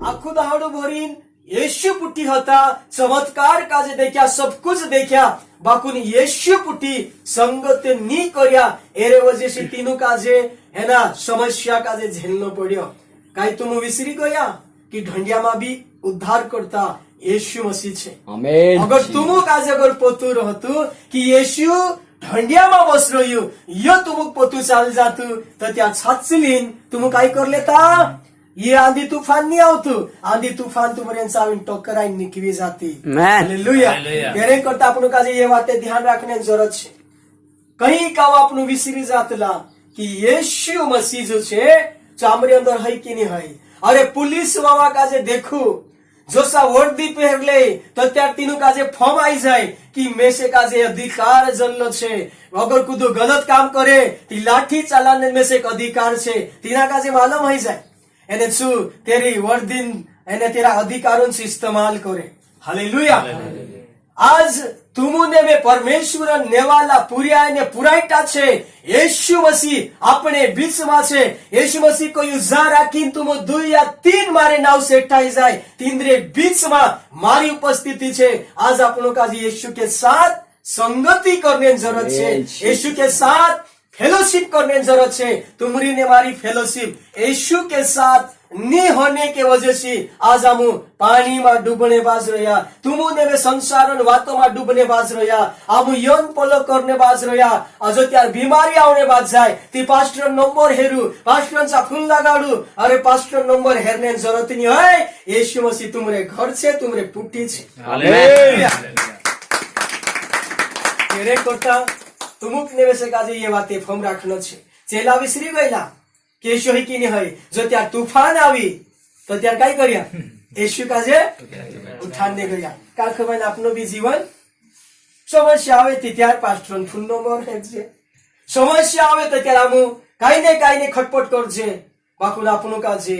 आखू दहाड़ो भरीन यीशु पुटी होता, चमत्कार काजे देखा, सब कुछ देखा, बाकुन यीशु पुटी संगत नी करया, एरे वजह से तीनों काजे है ना समस्या काजे झेलना पड़ियो। काई तुम विसरी गया कि ढंडिया में भी उद्धार करता यीशु मसीह छे। आमेन। अगर तुम काजे अगर पोतू रहतु कि यीशु ढंडिया में बस रह्यो, यो तुम पोतू चाल जातु, तो त्या छाचलीन तुम काय कर लेता, ये आंधी तूफान नहीं आवतु, आंधी तूफान तुम्हारे साविन टोकराई निकली जाती। हालेलुया। तेरे करता अपन काजे ये बातें ध्यान रखने जरूरत छे। कहीं का अपन विसरी जातला कि यीशु मसीह जो छे चामरे अंदर है कि नहीं है। अरे पुलिस वाला काजे देखो जोसा वर्दी पहरले तो त्यार तीनों काजे फॉर्म आई जाए कि में से काजे अधिकार जल्लो छे। अगर कुदो गलत काम करे ती लाठी चलाने में से एक अधिकार छे, तीना काजे मालूम है जाए एने छु तेरी वर्दी एने तेरा अधिकारों से इस्तेमाल करे। हालेलुया। आज तुमुने में परमेश्वर नेवाला पुरिया ने पुराइटा छे, यीशु मसीह अपने बीच में छे। यीशु मसीह को युजा राखीन तुम 2 या 3 मारे नाव से एकठाई जाए, तीनरे बीच में मारी उपस्थिति छे। आज आपनों का यीशु के साथ संगति करने जरूरत छे, यीशु के साथ फेलोशिप करने जरूरत छे। तुम्हारी ने मारी फेलोशिप यीशु के साथ नी होने के वजह से आज हम पानी में डूबने बाज रहा, तुमुने में संसारण वातों में डूबने बाज रहा, हम यौन पलो करने बाज रहा। अजो त्यार बीमारी आउने बाज जाए ती पास्टर नंबर हेरू, पास्टर सा फूल लगाड़ू, अरे पास्टर नंबर हेरने जरूरत नहीं है। यीशु मसीह तुम्हारे घर छे, तुम्हारे पुट्टी छे। हालेलुया। तेरे करता तुमुक ने वैसे काजे ये बातें फॉर्म रखनो छे। चेला विसरी गईला कि यीशु है कि नहीं है। जो त्यार तूफान आवी तो त्यार काय करिया, यीशु काजे उठाने गया। का खबर अपनो भी जीवन समस्या आवे ती त्यार पास्टर फुल नंबर हेजे, समस्या आवे तो त्यार हम काई ने खटपट करजे, बाकुन अपनो काजे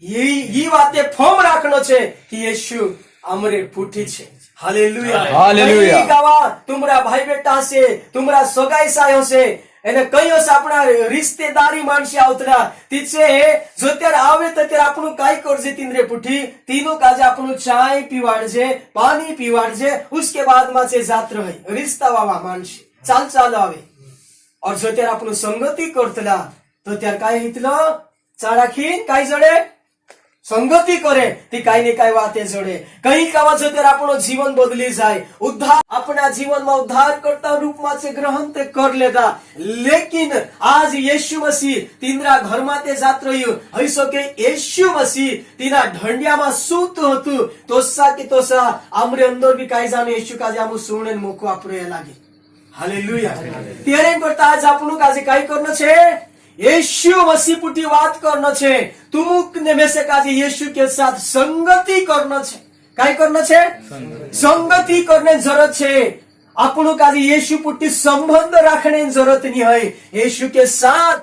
ये बातें फॉर्म रखनो छे कि यीशु हमरे पुटी छे। हालेलुया। हालेलुया। गावा तुमरा भाई बेटा से, तुमरा सगाई सायो से, એને કયો છે આપણા રિશ્તેદારી માણસી આવતરા તીચે જો ત્યારે આવે તો ત્યારે આપણું કાઈ કરજે તીંદરે પુઠી तीनों काजे આપણું ચાય પીવાડજે, પાણી પીવાડજે, उसके बाद માં છે જાત્ર હોય रिश्ता वावा माणसी चाल આવે। और जो ત્યારે આપણું સંગતિ કરતલા તો ત્યારે કાઈ हितलो चाराखीन काई जडे संगति करे ती काई ने काई वाते जोड़े। कहीं का वजह तेरा अपनो जीवन बदली जाए, उद्धार अपना जीवन में उद्धार करता रूप में से ग्रहण ते कर लेता। लेकिन आज यीशु मसीह तीनरा घर में ते जात रह्यो हई सके यीशु मसीह तीना ढंडिया में सूत होतु तोसा के तोसा आमरे अंदर भी काई जाने यीशु काजे आमु सुने मोको आपरे लागे। हालेलुया। तेरे करता आज आपनु काजे काई करनो छे, यीशु मसीह पुटी बात करना छे। तुमुक ने में से काजे यीशु के साथ संगति करना छे। काय करना छे, संगति करने जरूरत छे। आपनु काजे यीशु पुटी संबंध रखने जरूरत नहीं है, यीशु के साथ